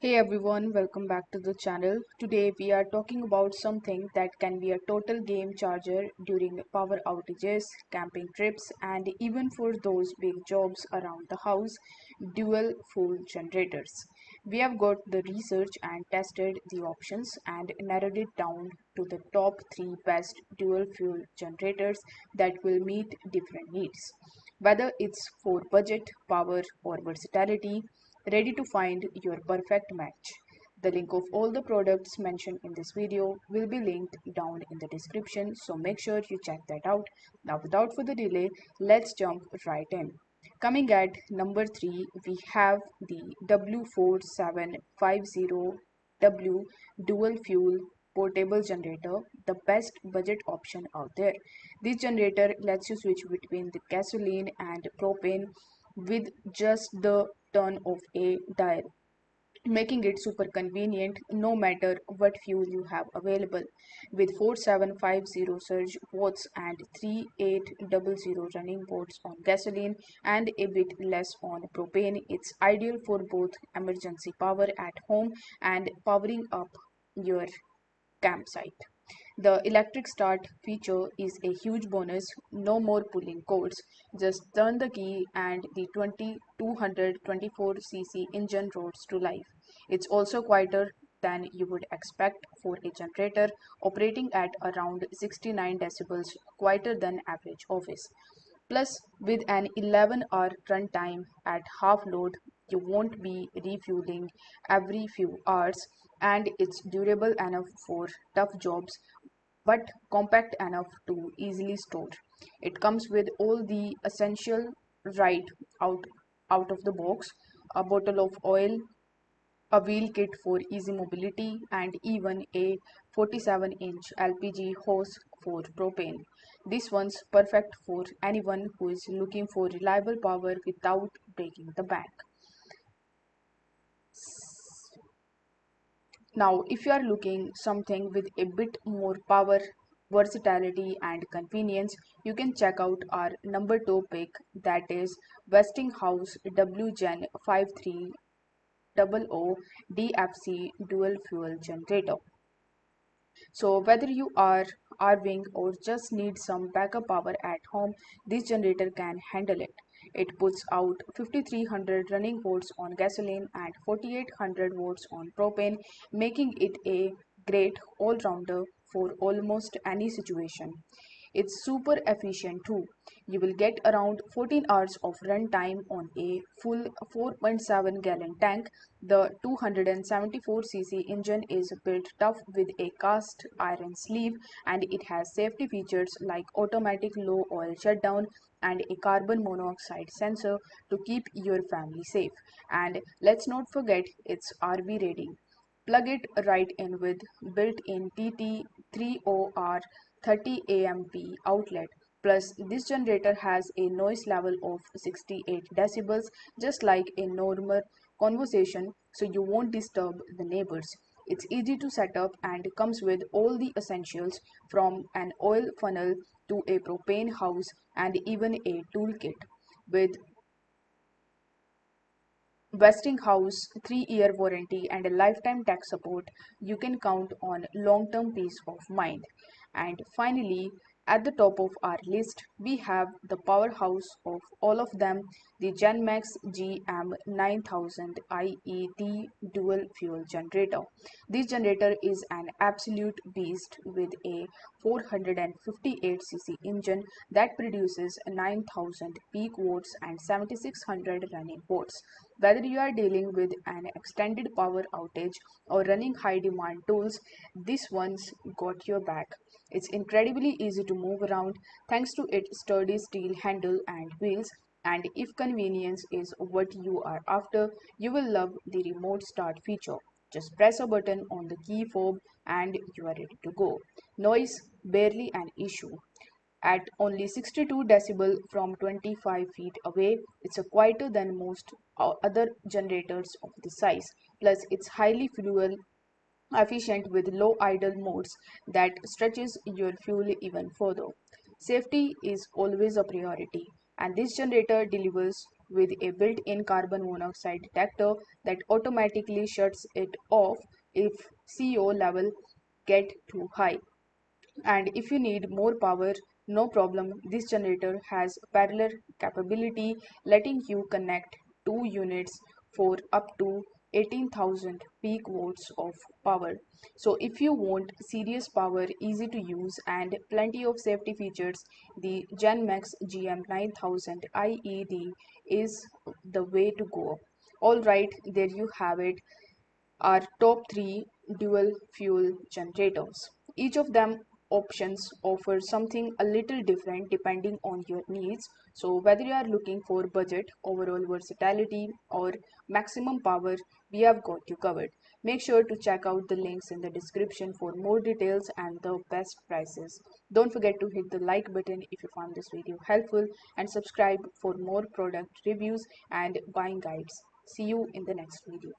Hey everyone, welcome back to the channel. Today we are talking about something that can be a total game changer during power outages, camping trips, and even for those big jobs around the house, dual fuel generators. We have got the research and tested the options and narrowed it down to the top 3 best dual fuel generators that will meet different needs. Whether it's for budget, power, or versatility, ready to find your perfect match. The link of all the products mentioned in this video will be linked down in the description, so make sure you check that out. Now without further delay, let's jump right in. Coming at number 3, we have the W4750W dual fuel portable generator, the best budget option out there. This generator lets you switch between the gasoline and propane with just the turn of a dial, making it super convenient no matter what fuel you have available. With 4750 surge watts and 3800 running watts on gasoline and a bit less on propane, it's ideal for both emergency power at home and powering up your campsite. The electric start feature is a huge bonus. No more pulling cords. Just turn the key and the 2224cc engine roars to life. It's also quieter than you would expect for a generator, operating at around 69 decibels, quieter than average office. Plus, with an 11-hour runtime at half load, you won't be refueling every few hours, and it's durable enough for tough jobs but compact enough to easily store. It comes with all the essential right out out of the box, a bottle of oil, a wheel kit for easy mobility, and even a 47-inch LPG hose for propane. This one's perfect for anyone who is looking for reliable power without breaking the bank. Now, if you are looking something with a bit more power, versatility and convenience, you can check out our number 2 pick, that is Westinghouse WGen 5300 DFC dual fuel generator. So whether you are RVing or just need some backup power at home, this generator can handle it. It puts out 5300 running volts on gasoline and 4800 volts on propane, making it a great all-rounder for almost any situation. It's super efficient too. You will get around 14 hours of run time on a full 4.7 gallon tank. The 274cc engine is built tough with a cast iron sleeve, and it has safety features like automatic low oil shutdown and a carbon monoxide sensor to keep your family safe. And let's not forget its RV rating. Plug it right in with built-in TT3OR 30 AMP outlet. Plus, this generator has a noise level of 68 decibels, just like a normal conversation, so you won't disturb the neighbors. It's easy to set up and comes with all the essentials from an oil funnel to a propane house and even a toolkit. With Westinghouse 3-year warranty and a lifetime tech support, you can count on long-term peace of mind. And finally, at the top of our list, we have the powerhouse of all of them, the GenMax GM9000 IET dual fuel generator. This generator is an absolute beast with a 458cc engine that produces 9000 peak watts and 7600 running watts. Whether you are dealing with an extended power outage or running high demand tools, this one's got your back. It's incredibly easy to move around thanks to its sturdy steel handle and wheels. And if convenience is what you are after, you will love the remote start feature. Just press a button on the key fob and you are ready to go. Noise barely an issue. At only 62 decibel from 25 feet away, it's a quieter than most other generators of this size. Plus, it's highly fuel efficient with low idle modes that stretches your fuel even further. Safety is always a priority, and this generator delivers with a built-in carbon monoxide detector that automatically shuts it off if CO level get too high. And if you need more power, no problem, this generator has parallel capability, letting you connect two units for up to 18,000 peak watts of power. So if you want serious power, easy to use, and plenty of safety features, the GenMax GM9000 IED is the way to go. Alright, there you have it, are top three dual fuel generators. Each of them options offer something a little different depending on your needs. So whether you are looking for budget, overall versatility, or maximum power, we have got you covered. Make sure to check out the links in the description for more details and the best prices. Don't forget to hit the like button if you found this video helpful, and subscribe for more product reviews and buying guides. See you in the next video.